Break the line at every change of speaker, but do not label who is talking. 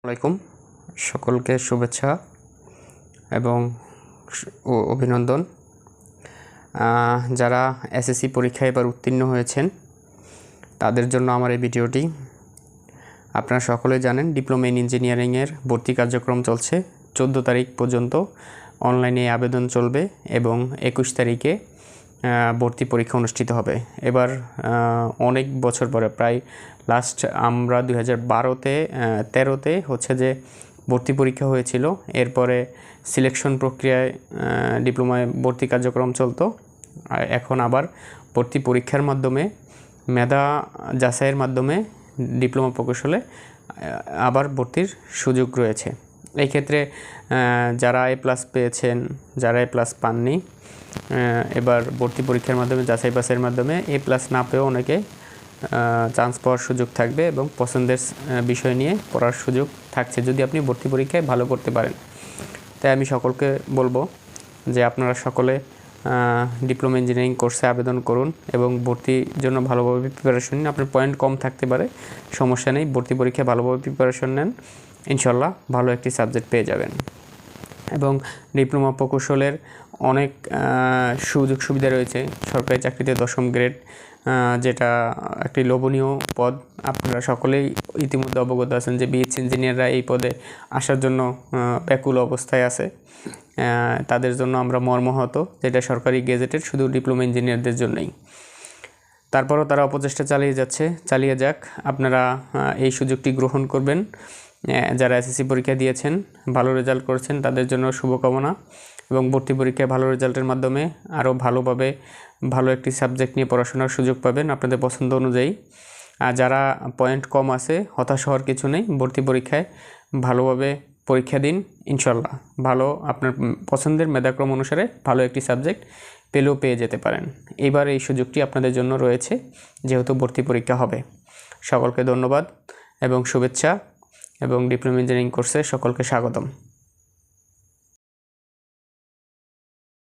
আসসালামাইকুম সকলকে শুভেচ্ছা এবং অভিনন্দন। যারা এসএসসি পরীক্ষায় এবার উত্তীর্ণ হয়েছেন তাদের জন্য আমার এই ভিডিওটি। আপনারা সকলে জানেন ডিপ্লোমা ইন ইঞ্জিনিয়ারিংয়ের ভর্তি কার্যক্রম চলছে। 14 তারিখ পর্যন্ত অনলাইনে আবেদন চলবে এবং 21 তারিখে ভর্তি পরীক্ষা অনুষ্ঠিত হবে। এবার অনেক বছর পরে, প্রায় লাস্ট আমরা 2012-13-তে হচ্ছে যে ভর্তি পরীক্ষা হয়েছিল। এরপরে সিলেকশন প্রক্রিয়ায় ডিপ্লোমায় ভর্তি কার্যক্রম চলতো। এখন আবার ভর্তি পরীক্ষার মাধ্যমে মেধা যাচাইয়ের মাধ্যমে ডিপ্লোমা প্রকৌশলে আবার ভর্তির সুযোগ রয়েছে। এই ক্ষেত্রে যারা A+ পেয়েছেন, যারা A+ পাননি, এবার ভর্তি পরীক্ষার মাধ্যমে যাচাই বাছাইয়ের মাধ্যমে A+ না পেয়েও অনেকে চান্স পাওয়ার সুযোগ থাকবে এবং পছন্দের বিষয় নিয়ে পড়ার সুযোগ থাকছে যদি আপনি ভর্তি পরীক্ষায় ভালো করতে পারেন। তাই আমি সকলকে বলবো যে আপনারা সকলে ডিপ্লোমা ইঞ্জিনিয়ারিং কোর্সে আবেদন করুন এবং ভর্তির জন্য ভালোভাবে প্রিপারেশন নিন। আপনার পয়েন্ট কম থাকতে পারে, সমস্যা নেই, ভর্তি পরীক্ষায় ভালোভাবে প্রিপারেশন নেন, ইনশাল্লাহ ভালো একটি সাবজেক্ট পেয়ে যাবেন। এবং ডিপ্লোমা প্রকৌশলের অনেক সুযোগ সুবিধা রয়েছে। সরকারি চাকরিতে 10ম গ্রেড, যেটা একটি লোভনীয় পদ। আপনারা সকলেই ইতিমধ্যে অবগত আছেন যে BSc ইঞ্জিনিয়াররা এই পদে আসার জন্য ব্যাকুল অবস্থায় আছে। তাদের জন্য আমরা মর্মাহত, যেটা সরকারি গেজেটেড শুধু ডিপ্লোমা ইঞ্জিনিয়ারদের জন্যই। তারপরও তারা অপচেষ্টা চালিয়ে যাক। আপনারা এই সুযোগটি গ্রহণ করবেন। যারা এসএসসি পরীক্ষা দিয়েছেন, ভালো রেজাল্ট করছেন, তাদের জন্য শুভকামনা এবং ভর্তি পরীক্ষায় ভালো রেজাল্টের মাধ্যমে আরও ভালোভাবে ভালো একটি সাবজেক্ট নিয়ে পড়াশোনার সুযোগ পাবেন আপনাদের পছন্দ অনুযায়ী। আর যারা পয়েন্ট কম আছে, হতাশ হওয়ার কিছু নেই, ভর্তি পরীক্ষায় ভালোভাবে পরীক্ষা দিন, ইনশাল্লাহ ভালো আপনার পছন্দের মেধাক্রম অনুসারে ভালো একটি সাবজেক্ট পেয়ে যেতে পারেন। এবার এই সুযোগটি আপনাদের জন্য রয়েছে যেহেতু ভর্তি পরীক্ষা হবে। সকলকে ধন্যবাদ এবং শুভেচ্ছা এবং ডিপ্লোমা ইঞ্জিনিয়ারিং কোর্সে সকলকে স্বাগতম।